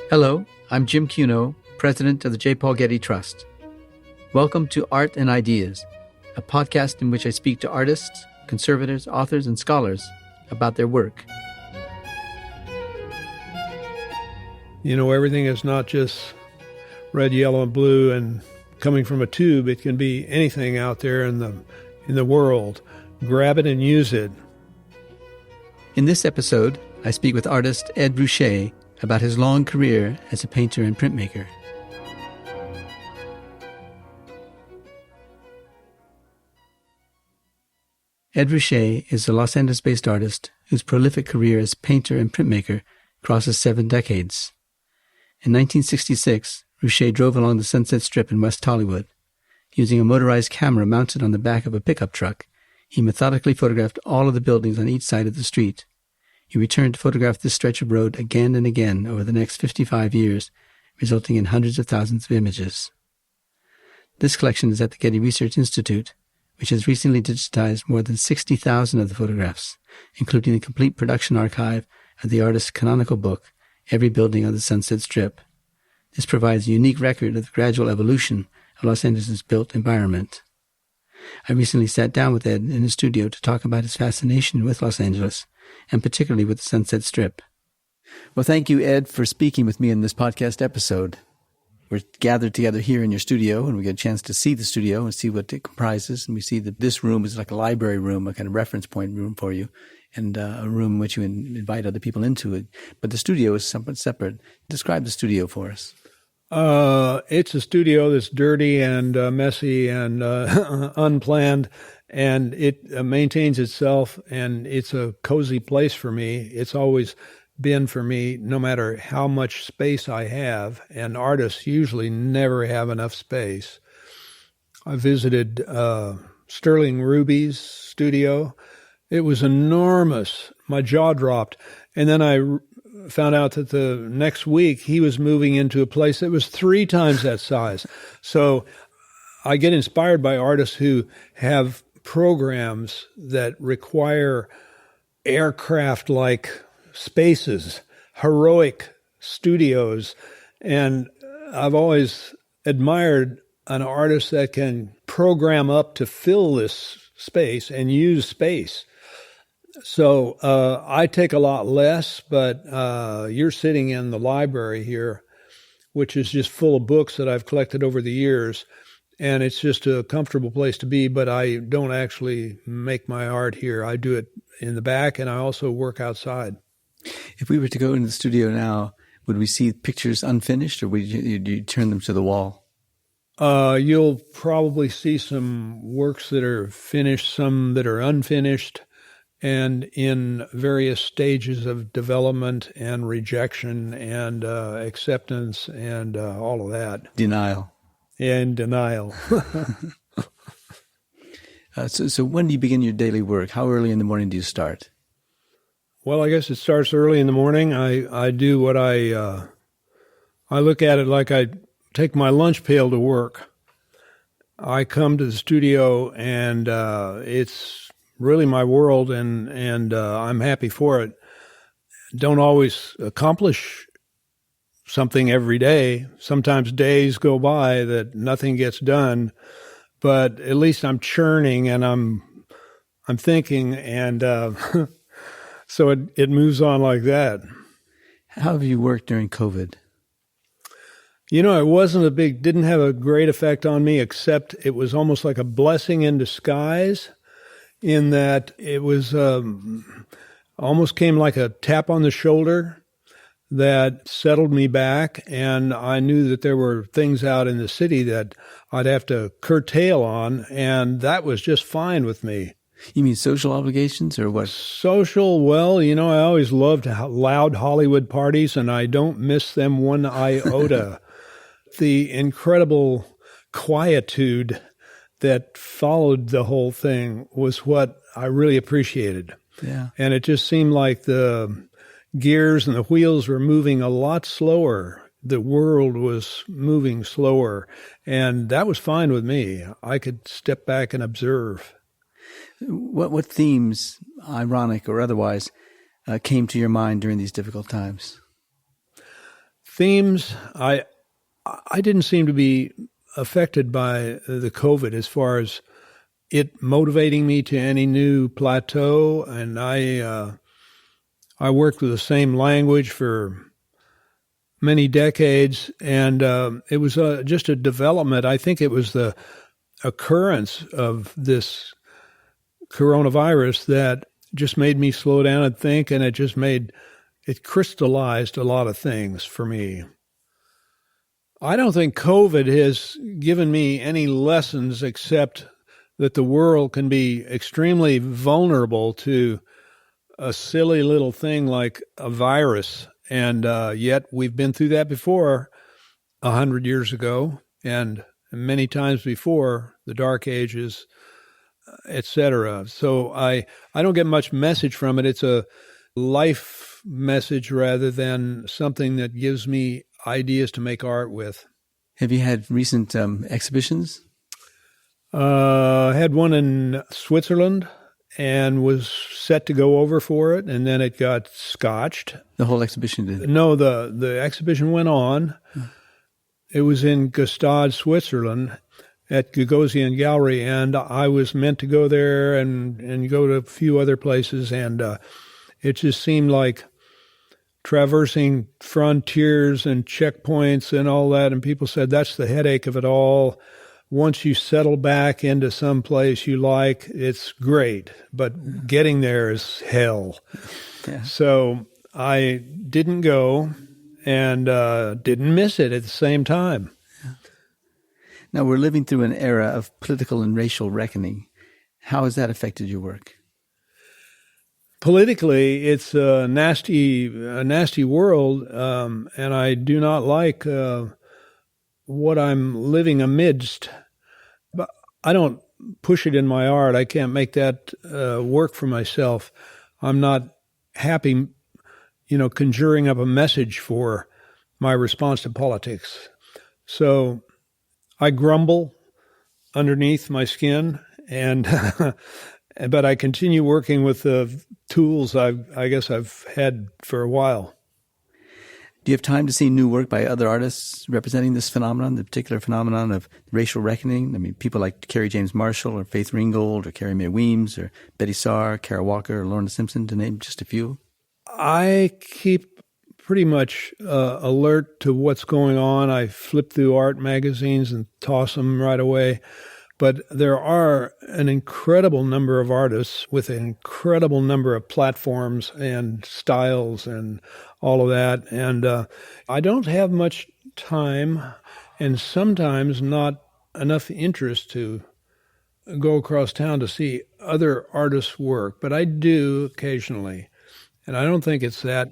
Hello, I'm Jim Cuno, president of the J. Paul Getty Trust. Welcome to Art and Ideas, a podcast in which I speak to artists, conservators, authors, and scholars about their work. You know, everything is not just red, yellow, and blue and coming from a tube. It can be anything out there in the world. Grab it and use it. In this episode, I speak with artist Ed Ruscha about his long career as a painter and printmaker. Ed Ruscha is a Los Angeles-based artist whose prolific career as painter and printmaker crosses 7 decades. In 1966, Ruscha drove along the Sunset Strip in West Hollywood. Using a motorized camera mounted on the back of a pickup truck, he methodically photographed all of the buildings on each side of the street. He returned to photograph this stretch of road again and again over the next 55 years, resulting in hundreds of thousands of images. This collection is at the Getty Research Institute, which has recently digitized more than 60,000 of the photographs, including the complete production archive of the artist's canonical book, Every Building on the Sunset Strip. This provides a unique record of the gradual evolution of Los Angeles' built environment. I recently sat down with Ed in his studio to talk about his fascination with Los Angeles, and particularly with the Sunset Strip. Well, thank you, Ed, for speaking with me in this podcast episode. We're gathered together here in your studio, and we get a chance to see the studio and see what it comprises. And we see that this room is like a library room, a kind of reference point room for you, and a room in which you invite other people into it. But the studio is somewhat separate. Describe the studio for us. It's a studio that's dirty and messy and unplanned, and it maintains itself, and it's a cozy place for me. It's always been for me, no matter how much space I have, and artists usually never have enough space. I visited Sterling Ruby's studio. It was enormous. My jaw dropped. And then I found out that the next week he was moving into a place that was 3 times that size. So I get inspired by artists who have programs that require aircraft-like spaces, heroic studios. And I've always admired an artist that can program up to fill this space and use space. So I take a lot less, but you're sitting in the library here, which is just full of books that I've collected over the years, and it's just a comfortable place to be, but I don't actually make my art here. I do it in the back, and I also work outside. If we were to go into the studio now, would we see pictures unfinished, or would you turn them to the wall? You'll probably see some works that are finished, some that are unfinished, and in various stages of development and rejection and acceptance and all of that. Denial. And denial. So when do you begin your daily work? How early in the morning do you start? Well, I guess it starts early in the morning. I do what I look at it like I take my lunch pail to work. I come to the studio and it's really my world, and I'm happy for it. Don't always accomplish something every day. Sometimes days go by that nothing gets done, but at least I'm churning and I'm thinking, and so it moves on like that. How have you worked during COVID? You know, it didn't have a great effect on me, except it was almost like a blessing in disguise, in that it was almost came like a tap on the shoulder that settled me back, and I knew that there were things out in the city that I'd have to curtail on, and that was just fine with me. You mean social obligations or what? Social, well, you know, I always loved loud Hollywood parties, and I don't miss them one iota. The incredible quietude that followed the whole thing was what I really appreciated. Yeah. And it just seemed like the gears and the wheels were moving a lot slower. The world was moving slower, and that was fine with me. I could step back and observe. What themes, ironic or otherwise, came to your mind during these difficult times? Themes, I didn't seem to be affected by the COVID as far as it motivating me to any new plateau. And I worked with the same language for many decades, and it was just a development. I think it was the occurrence of this coronavirus that just made me slow down and think, and it crystallized a lot of things for me. I don't think COVID has given me any lessons except that the world can be extremely vulnerable to a silly little thing like a virus. And yet we've been through that before 100 years ago and many times before, the Dark Ages, etc. So I don't get much message from it. It's a life message rather than something that gives me ideas to make art with. Have you had recent exhibitions? I had one in Switzerland and was set to go over for it, and then it got scotched. The whole exhibition did? No, the exhibition went on. It was in Gstaad, Switzerland, at Gagosian Gallery, and I was meant to go there and go to a few other places, and it just seemed like traversing frontiers and checkpoints and all that, and people said that's the headache of it all. Once you settle back into some place you like, it's great, but getting there is hell. Yeah. So I didn't go and didn't miss it at the same time. Now, we're living through an era of political and racial reckoning. How has that affected your work? Politically, it's a nasty world, and I do not like what I'm living amidst. But I don't push it in my art. I can't make that work for myself. I'm not happy, conjuring up a message for my response to politics. So I grumble underneath my skin, and but I continue working with the tools I guess I've had for a while. Do you have time to see new work by other artists representing this phenomenon, the particular phenomenon of racial reckoning? I mean, people like Kerry James Marshall or Faith Ringgold or Carrie Mae Weems or Betty Saar, Kara Walker or Lorna Simpson, to name just a few. I keep pretty much alert to what's going on. I flip through art magazines and toss them right away. But there are an incredible number of artists with an incredible number of platforms and styles and all of that. And I don't have much time and sometimes not enough interest to go across town to see other artists' work. But I do occasionally. And I don't think it's that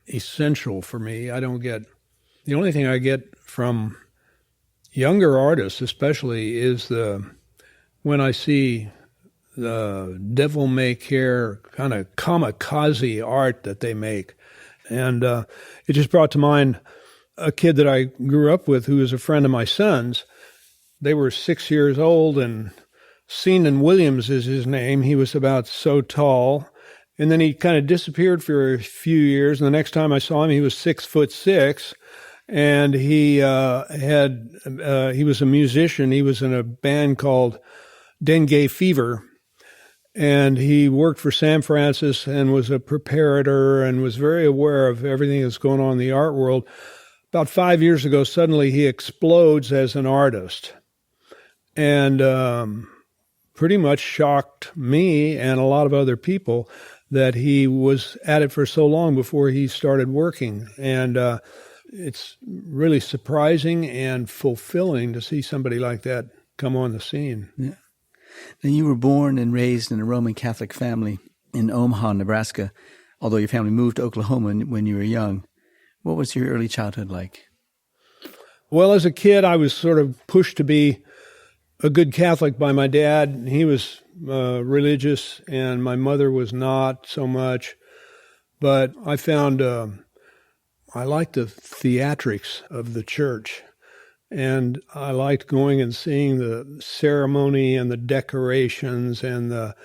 essential for me. The only thing I get from younger artists especially is when I see the devil-may-care kind of kamikaze art that they make. And it just brought to mind a kid that I grew up with who was a friend of my son's. They were 6 years old, and Seanan Williams is his name. He was about so tall. And then he kind of disappeared for a few years. And the next time I saw him, he was 6'6". And he was a musician. He was in a band called Dengue Fever. And he worked for Sam Francis and was a preparator and was very aware of everything that's going on in the art world. About 5 years ago, suddenly he explodes as an artist. And pretty much shocked me and a lot of other people that he was at it for so long before he started working. And it's really surprising and fulfilling to see somebody like that come on the scene. Yeah. Now, you were born and raised in a Roman Catholic family in Omaha, Nebraska, although your family moved to Oklahoma when you were young. What was your early childhood like? Well, as a kid, I was sort of pushed to be a good Catholic by my dad. He was religious, and my mother was not so much. But I found I liked the theatrics of the church, and I liked going and seeing the ceremony and the decorations and the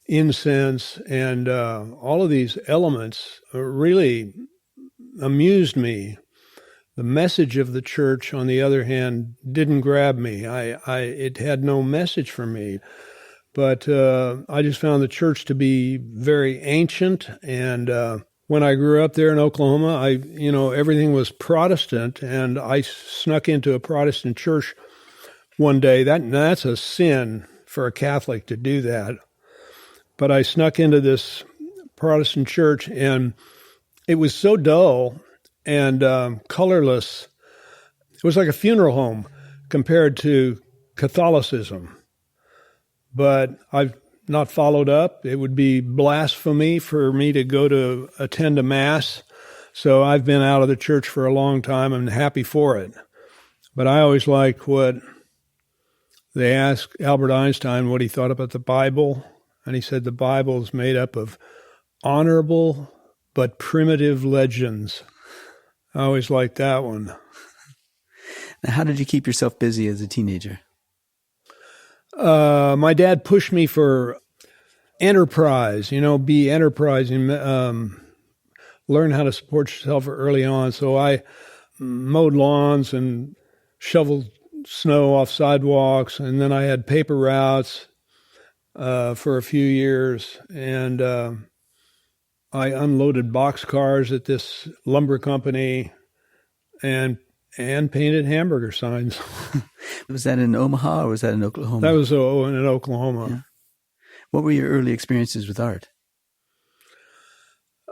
incense, and all of these elements really amused me. The message of the church, on the other hand, didn't grab me. It had no message for me. But I just found the church to be very ancient. And when I grew up there in Oklahoma, everything was Protestant, and I snuck into a Protestant church one day. That's a sin for a Catholic to do that. But I snuck into this Protestant church, and it was so dull and colorless. It was like a funeral home compared to Catholicism. But I've not followed up. It would be blasphemy for me to go to attend a mass. So I've been out of the church for a long time and happy for it. But I always liked what they asked Albert Einstein what he thought about the Bible. And he said the Bible is made up of honorable but primitive legends. I always liked that one. Now, how did you keep yourself busy as a teenager? My dad pushed me for enterprise, be enterprising, learn how to support yourself early on. So I mowed lawns and shoveled snow off sidewalks, and then I had paper routes for a few years, and I unloaded boxcars at this lumber company and painted hamburger signs. Was that in Omaha or was that in Oklahoma? That was in Oklahoma. Yeah. What were your early experiences with art?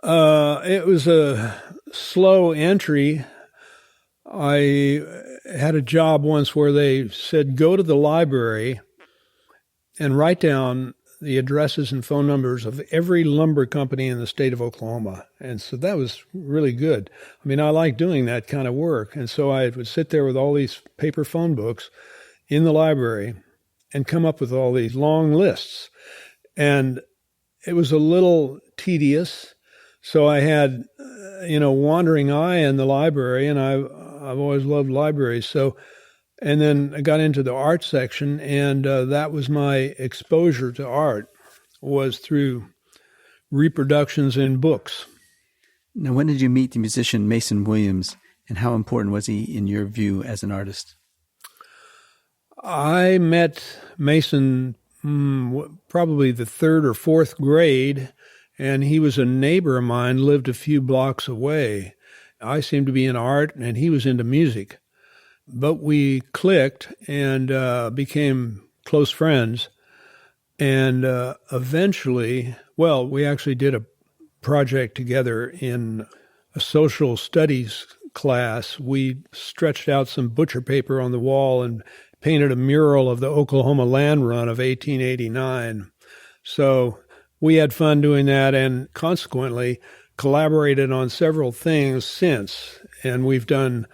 It was a slow entry. I had a job once where they said, go to the library and write down the addresses and phone numbers of every lumber company in the state of Oklahoma. And so that was really good. I mean, I like doing that kind of work. And so I would sit there with all these paper phone books in the library and come up with all these long lists. And it was a little tedious. So I had, wandering eye in the library, and I've always loved libraries. So, and then I got into the art section, and that was my exposure to art, was through reproductions in books. Now, when did you meet the musician Mason Williams, and how important was he in your view as an artist? I met Mason probably the third or fourth grade, and he was a neighbor of mine, lived a few blocks away. I seemed to be in art, and he was into music. But we clicked and became close friends. And eventually, we actually did a project together in a social studies class. We stretched out some butcher paper on the wall and painted a mural of the Oklahoma land run of 1889. So we had fun doing that, and consequently collaborated on several things since. And we've done,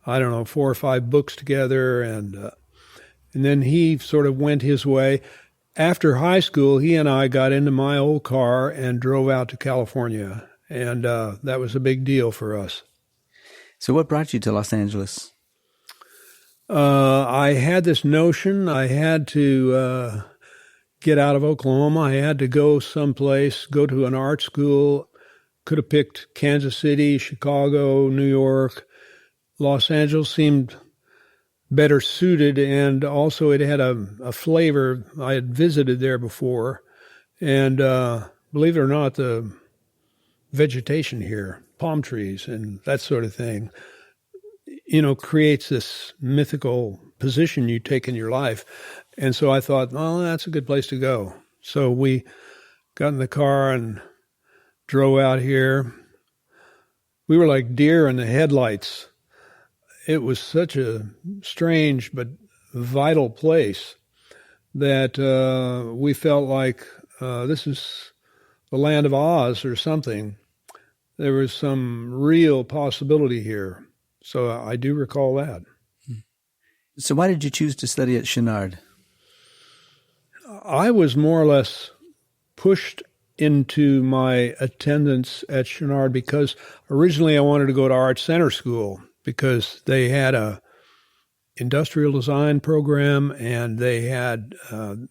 4 or 5 books together, and then he sort of went his way. After high school, he and I got into my old car and drove out to California, and that was a big deal for us. So what brought you to Los Angeles? I had this notion I had to get out of Oklahoma. I had to go someplace, go to an art school. Could have picked Kansas City, Chicago, New York. Los Angeles seemed better suited, and also it had a flavor. I had visited there before, and believe it or not, the vegetation here, palm trees and that sort of thing, creates this mythical position you take in your life. And so I thought, well, that's a good place to go. So we got in the car and drove out here. We were like deer in the headlights. It was such a strange but vital place that we felt like this is the land of Oz or something. There was some real possibility here. So I do recall that. So why did you choose to study at Chouinard? I was more or less pushed into my attendance at Chouinard because originally I wanted to go to Art Center School because they had a industrial design program and they had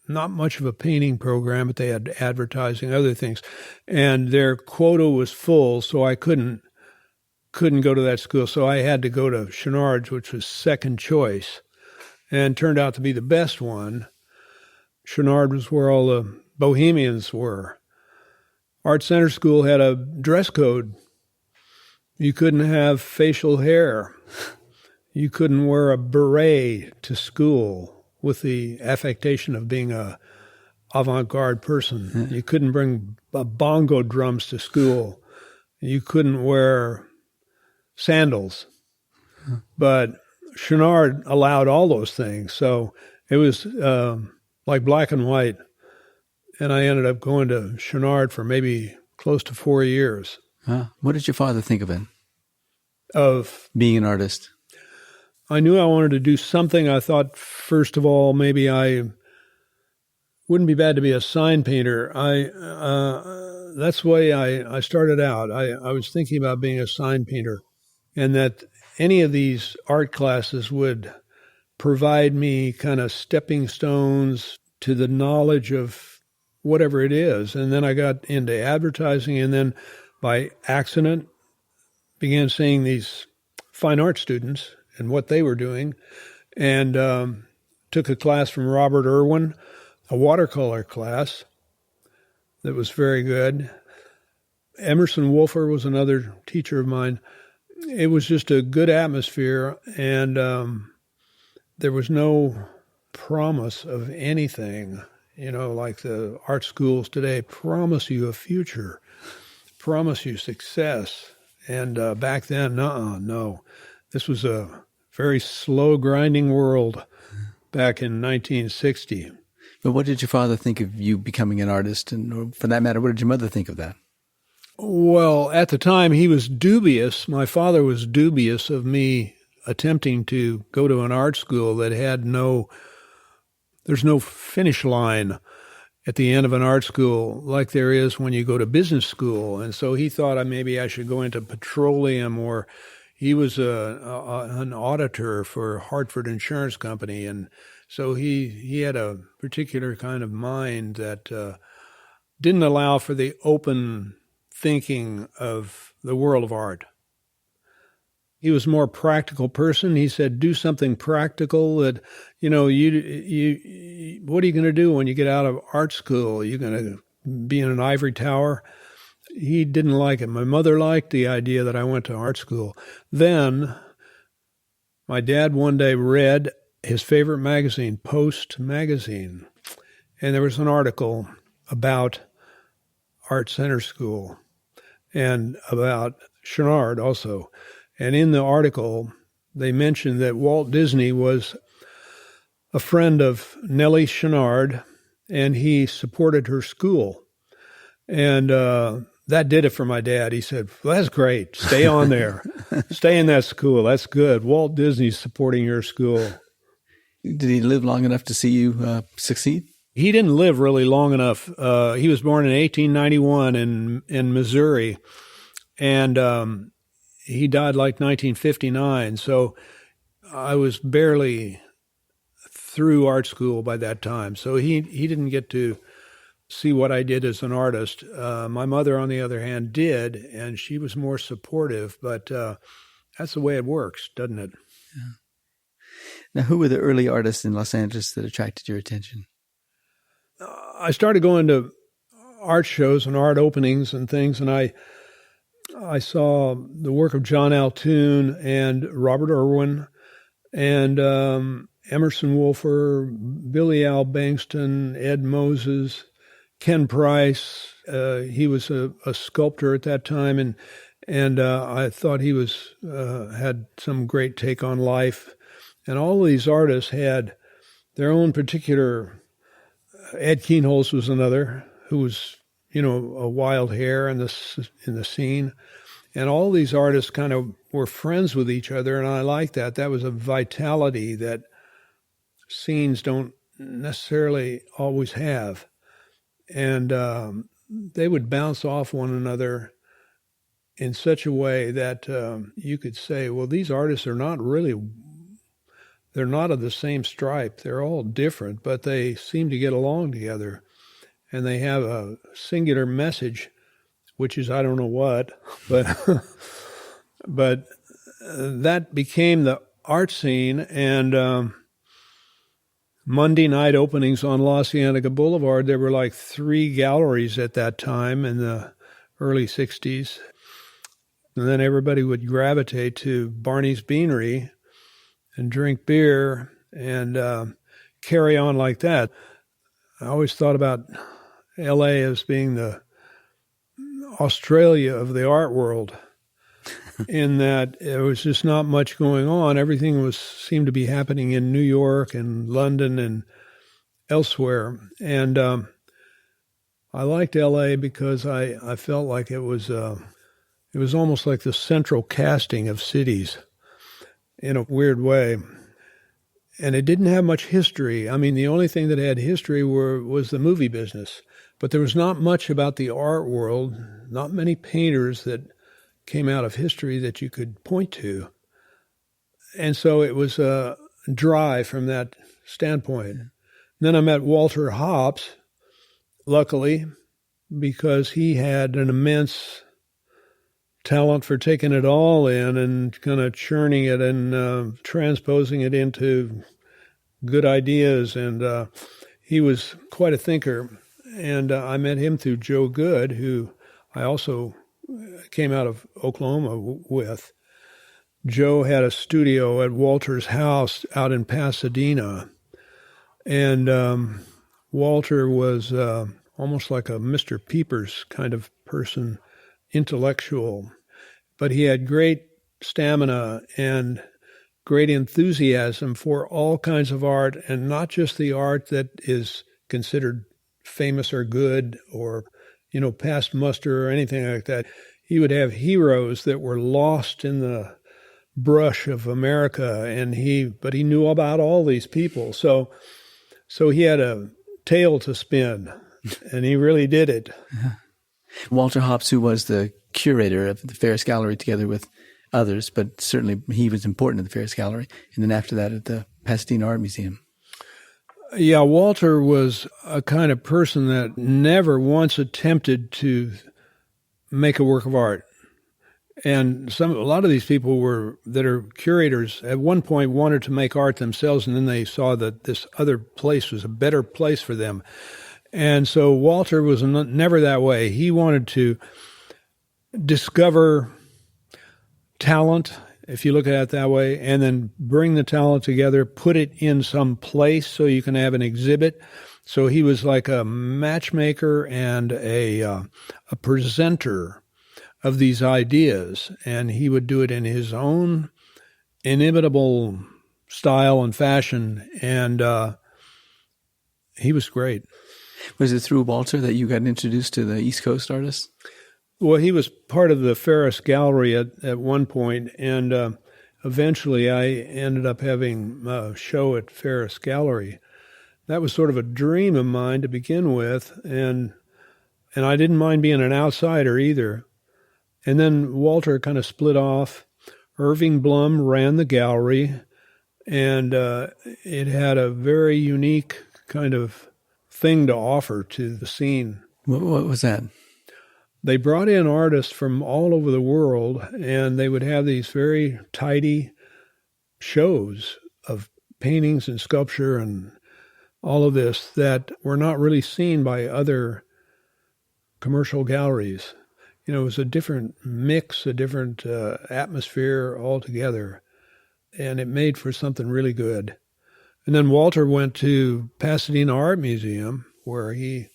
not much of a painting program, but they had advertising, other things. And their quota was full, so I couldn't couldn't go to that school, so I had to go to Chouinard's, which was second choice, and turned out to be the best one. Chouinard was where all the bohemians were. Art Center School had a dress code. You couldn't have facial hair. You couldn't wear a beret to school with the affectation of being a avant-garde person. You couldn't bring bongo drums to school. You couldn't wear sandals. But Chouinard allowed all those things. So it was like black and white. And I ended up going to Chouinard for maybe close to 4 years. What did your father think of it? Of being an artist? I knew I wanted to do something. I thought, first of all, maybe I wouldn't be bad to be a sign painter. That's the way I started out. I was thinking about being a sign painter, and that any of these art classes would provide me kind of stepping stones to the knowledge of whatever it is. And then I got into advertising, and then by accident began seeing these fine art students and what they were doing, and took a class from Robert Irwin, a watercolor class that was very good. Emerson Wolfer was another teacher of mine. It was just a good atmosphere, and there was no promise of anything, like the art schools today promise you a future, promise you success. And back then, no. This was a very slow, grinding world back in 1960. But what did your father think of you becoming an artist? And or for that matter, what did your mother think of that? Well, at the time, he was dubious. My father was dubious of me attempting to go to an art school that had there's no finish line at the end of an art school like there is when you go to business school. And so he thought maybe I should go into petroleum, or he was an auditor for Hartford Insurance Company. And so he had a particular kind of mind that didn't allow for the open thinking of the world of art. He was a more practical person. He said, do something practical that, you what are you going to do when you get out of art school? Are you going to be in an ivory tower? He didn't like it. My mother liked the idea that I went to art school. Then my dad one day read his favorite magazine, Post magazine, and there was an article about Art Center School and about Chouinard also. And in the article, they mentioned that Walt Disney was a friend of Nellie Chouinard, and he supported her school. And that did it for my dad. He said, well, that's great. Stay on there. Stay in that school. That's good. Walt Disney's supporting your school. Did he live long enough to see you succeed? He didn't live really long enough. He was born in 1891 in Missouri, and he died like 1959. So I was barely through art school by that time. So he didn't get to see what I did as an artist. My mother, on the other hand, did, and she was more supportive. But that's the way it works, doesn't it? Yeah. Now, who were the early artists in Los Angeles that attracted your attention? I started going to art shows and art openings and things, and I saw the work of John Altoon and Robert Irwin and Emerson Wolfer, Billy Al Bankston, Ed Moses, Ken Price. He was a sculptor at that time, and I thought he had some great take on life. And all of these artists had their own particular. Ed Keenholz was another who was, a wild hair in the scene. And all these artists kind of were friends with each other, and I liked that. That was a vitality that scenes don't necessarily always have. And they would bounce off one another in such a way that you could say, well, these artists are they're not of the same stripe. They're all different, but they seem to get along together. And they have a singular message, which is I don't know what, but But that became the art scene, and Monday night openings on La Cienega Boulevard, there were like 3 galleries at that time in the early 60s. And then everybody would gravitate to Barney's Beanery and drink beer and carry on like that. I always thought about L.A. as being the Australia of the art world, in that there was just not much going on. Everything seemed to be happening in New York and London and elsewhere. And I liked L.A. because I felt like it was almost like the central casting of cities in a weird way. And it didn't have much history. I mean, the only thing that had history was the movie business. But there was not much about the art world, not many painters that came out of history that you could point to. And so it was dry from that standpoint. Then I met Walter Hopps, luckily, because he had an immense talent for taking it all in and kind of churning it and transposing it into good ideas. And he was quite a thinker. And I met him through Joe Good, who I also came out of Oklahoma with. Joe had a studio at Walter's house out in Pasadena. And Walter was almost like a Mr. Peepers kind of person, intellectual. But he had great stamina and great enthusiasm for all kinds of art, and not just the art that is considered famous or good or, past muster or anything like that. He would have heroes that were lost in the brush of America, but he knew about all these people. So he had a tale to spin, and he really did it. Walter Hopps, who was the curator of the Ferris Gallery together with others, but certainly he was important at the Ferris Gallery, and then after that at the Pasadena Art Museum. Yeah, Walter was a kind of person that never once attempted to make a work of art. And a lot of these people that are curators at one point wanted to make art themselves, and then they saw that this other place was a better place for them. And so Walter was never that way. He wanted to discover talent, if you look at it that way, and then bring the talent together, put it in some place so you can have an exhibit. So he was like a matchmaker and a presenter of these ideas, and he would do it in his own inimitable style and fashion, and he was great. Was it through Walter that you got introduced to the East Coast artists? Well, he was part of the Ferris Gallery at one point, and eventually I ended up having a show at Ferris Gallery. That was sort of a dream of mine to begin with, and I didn't mind being an outsider either. And then Walter kind of split off. Irving Blum ran the gallery, and it had a very unique kind of thing to offer to the scene. What was that? They brought in artists from all over the world, and they would have these very tidy shows of paintings and sculpture and all of this that were not really seen by other commercial galleries. It was a different mix, a different atmosphere altogether, and it made for something really good. And then Walter went to Pasadena Art Museum, where he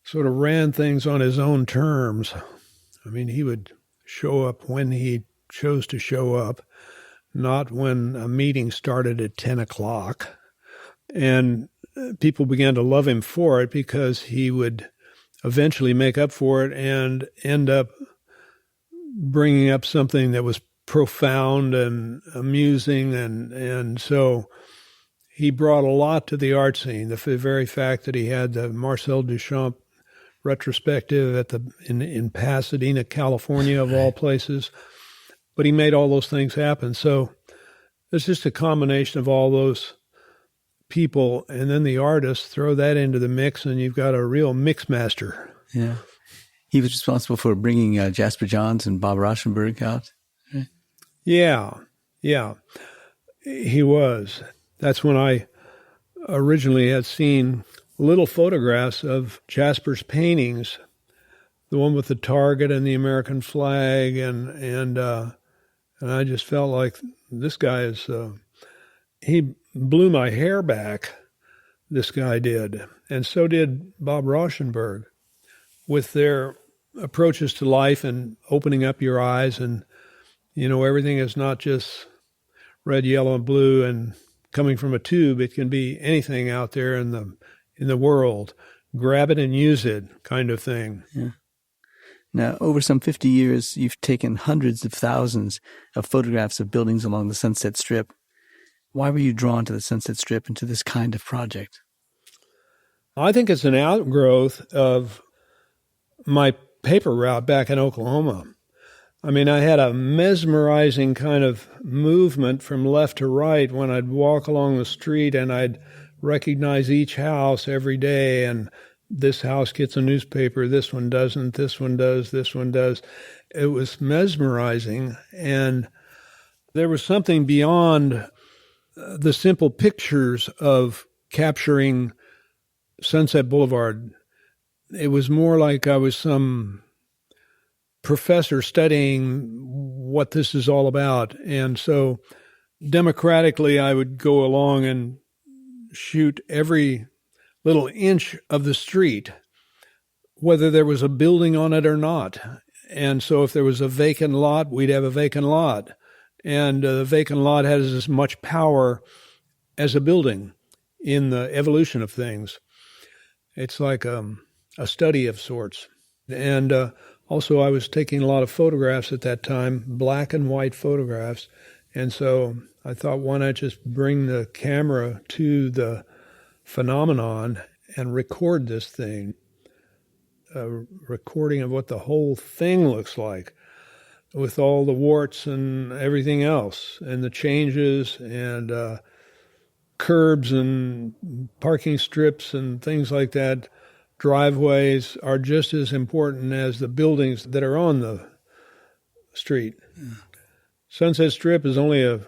sort of ran things on his own terms. I mean, he would show up when he chose to show up, not when a meeting started at 10 o'clock. And people began to love him for it because he would eventually make up for it and end up bringing up something that was profound and amusing. And so he brought a lot to the art scene. The very fact that he had the Marcel Duchamp retrospective in Pasadena, California, of all places. But he made all those things happen. So it's just a combination of all those people, and then the artists, throw that into the mix, and you've got a real mix master. Yeah. He was responsible for bringing Jasper Johns and Bob Rauschenberg out. Right? Yeah, he was. That's when I originally had seen little photographs of Jasper's paintings, the one with the target and the American flag, and I just felt like this guy is. He blew my hair back. This guy did, and so did Bob Rauschenberg, with their approaches to life and opening up your eyes, and everything is not just red, yellow, and blue, and coming from a tube. It can be anything out there in the world. Grab it and use it, kind of thing. Yeah. Now, over some 50 years, you've taken hundreds of thousands of photographs of buildings along the Sunset Strip. Why were you drawn to the Sunset Strip and to this kind of project? I think it's an outgrowth of my paper route back in Oklahoma. I mean, I had a mesmerizing kind of movement from left to right when I'd walk along the street, and I'd recognize each house every day, and this house gets a newspaper, this one doesn't, this one does, this one does. It was mesmerizing, and there was something beyond the simple pictures of capturing Sunset Boulevard. It was more like I was some professor studying what this is all about. And so democratically, I would go along and shoot every little inch of the street, whether there was a building on it or not. And so if there was a vacant lot, we'd have a vacant lot. And the vacant lot has as much power as a building in the evolution of things. It's like a study of sorts. And also, I was taking a lot of photographs at that time, black and white photographs. And so I thought, why not just bring the camera to the phenomenon and record this thing, a recording of what the whole thing looks like, with all the warts and everything else, and the changes and curbs and parking strips and things like that. Driveways are just as important as the buildings that are on the street. Yeah. Sunset Strip is only a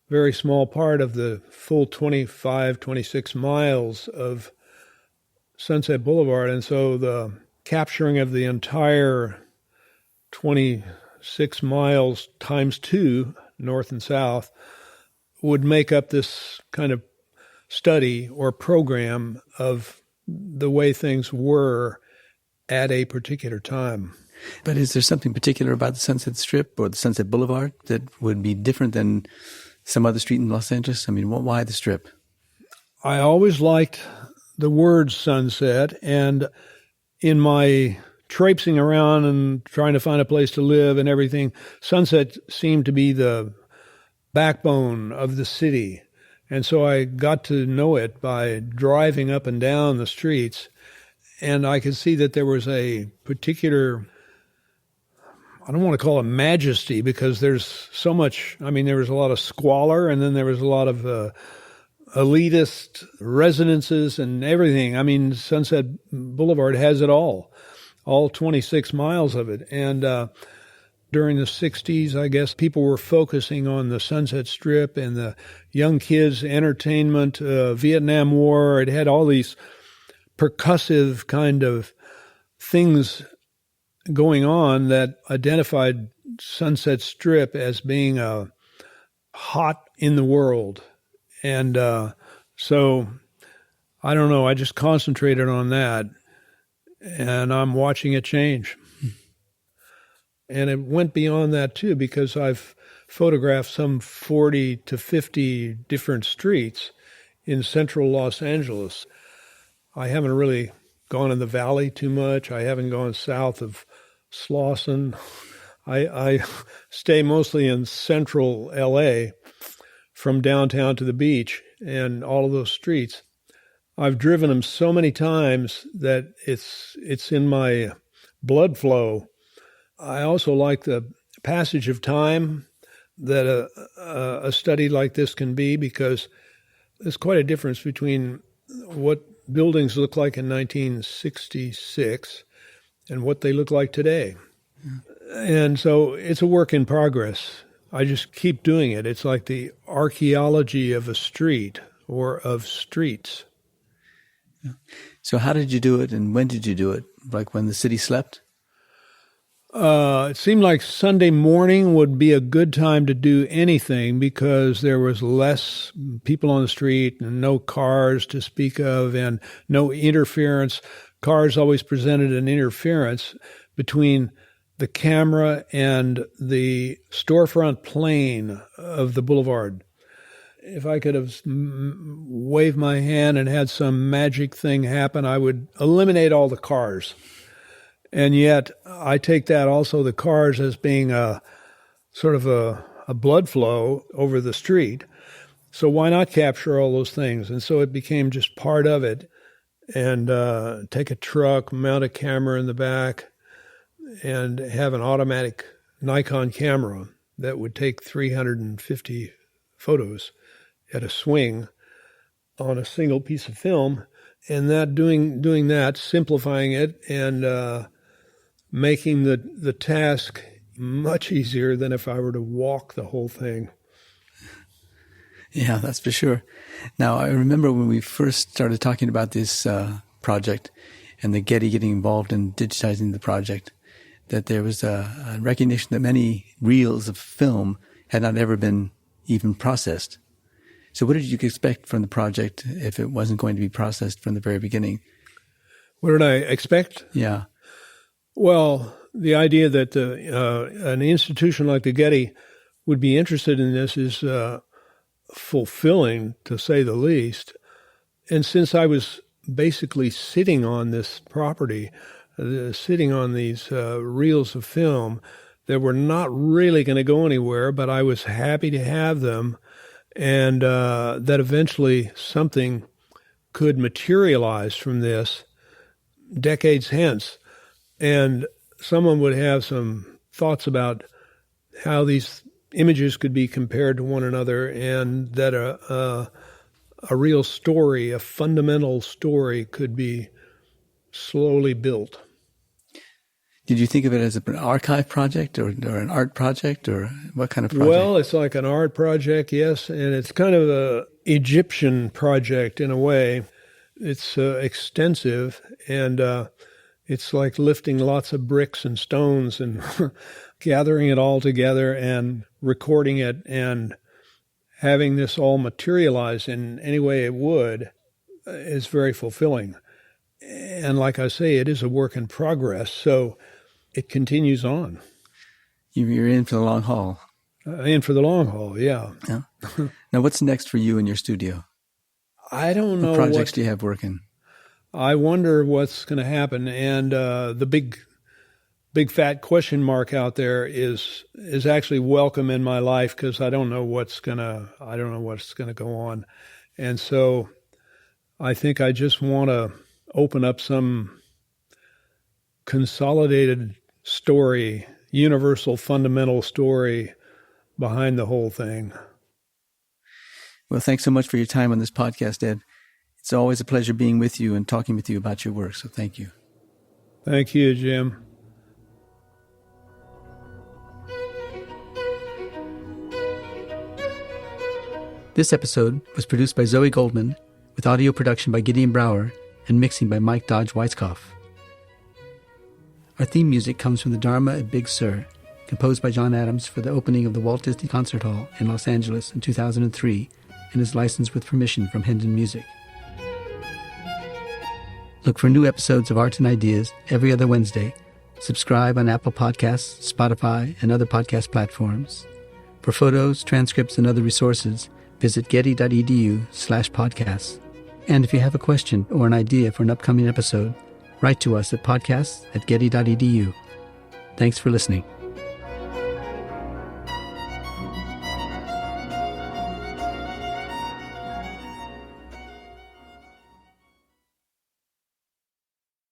very small part of the full 25, 26 miles of Sunset Boulevard. And so the capturing of the entire 26 miles times 2, north and south, would make up this kind of study or program of the way things were at a particular time. But is there something particular about the Sunset Strip or the Sunset Boulevard that would be different than some other street in Los Angeles? I mean, why the Strip? I always liked the word sunset, and in my traipsing around and trying to find a place to live and everything, Sunset seemed to be the backbone of the city. And so I got to know it by driving up and down the streets, and I could see that there was a particular, I don't want to call it majesty, because there's so much, I mean, there was a lot of squalor, and then there was a lot of elitist residences and everything. I mean, Sunset Boulevard has it all 26 miles of it. And during the 60s, I guess, people were focusing on the Sunset Strip and the young kids' entertainment, Vietnam War. It had all these percussive kind of things going on that identified Sunset Strip as being hot in the world. And so, I don't know, I just concentrated on that, and I'm watching it change. And it went beyond that, too, because I've photographed some 40 to 50 different streets in central Los Angeles. I haven't really gone in the valley too much. I haven't gone south of Slauson. I stay mostly in central L.A., from downtown to the beach, and all of those streets. I've driven them so many times that it's in my blood flow. I also like the passage of time that a study like this can be, because there's quite a difference between what buildings look like in 1966 and what they look like today. And so it's a work in progress. I just keep doing it. It's like the archaeology of a street or of streets. So how did you do it, and when did you do it? Like when the city slept? It seemed like Sunday morning would be a good time to do anything because there was less people on the street and no cars to speak of and no interference. Cars always presented an interference between the camera and the storefront plane of the boulevard. If I could have waved my hand and had some magic thing happen, I would eliminate all the cars. And yet I take that also, the cars, as being a sort of a blood flow over the street. So why not capture all those things? And so it became just part of it. And take a truck, mount a camera in the back, and have an automatic Nikon camera that would take 350 photos at a swing on a single piece of film, and that doing that, simplifying it, and making the task much easier than if I were to walk the whole thing. Yeah, that's for sure. Now, I remember when we first started talking about this project and the Getty getting involved in digitizing the project, that there was a recognition that many reels of film had not ever been even processed. So what did you expect from the project if it wasn't going to be processed from the very beginning? What did I expect? Yeah. Well, the idea that an institution like the Getty would be interested in this is fulfilling, to say the least. And since I was basically sitting on this property, sitting on these reels of film that were not really going to go anywhere, but I was happy to have them, and that eventually something could materialize from this decades hence. And someone would have some thoughts about how these images could be compared to one another, and that a real story, a fundamental story, could be slowly built. Did you think of it as an archive project or an art project, or what kind of project? Well, it's like an art project, yes, and it's kind of an Egyptian project in a way. It's extensive, and it's like lifting lots of bricks and stones and gathering it all together and recording it and having this all materialize in any way it would is very fulfilling. And like I say, it is a work in progress, so it continues on. You're in for the long haul. In for the long haul, yeah. Now, what's next for you in your studio? I don't know. What projects do you have working? I wonder what's going to happen, and the big fat question mark out there is actually welcome in my life, because I don't know what's gonna go on, and so I think I just want to open up some consolidated story, universal fundamental story behind the whole thing. Well, thanks so much for your time on this podcast, Ed. It's always a pleasure being with you and talking with you about your work, so thank you. Thank you, Jim. This episode was produced by Zoe Goldman, with audio production by Gideon Brower and mixing by Mike Dodge Weitzkopf. Our theme music comes from the Dharma at Big Sur, composed by John Adams for the opening of the Walt Disney Concert Hall in Los Angeles in 2003, and is licensed with permission from Hendon Music. Look for new episodes of Art and Ideas every other Wednesday. Subscribe on Apple Podcasts, Spotify, and other podcast platforms. For photos, transcripts, and other resources, visit getty.edu/podcasts. And if you have a question or an idea for an upcoming episode, write to us at podcasts@getty.edu. Thanks for listening.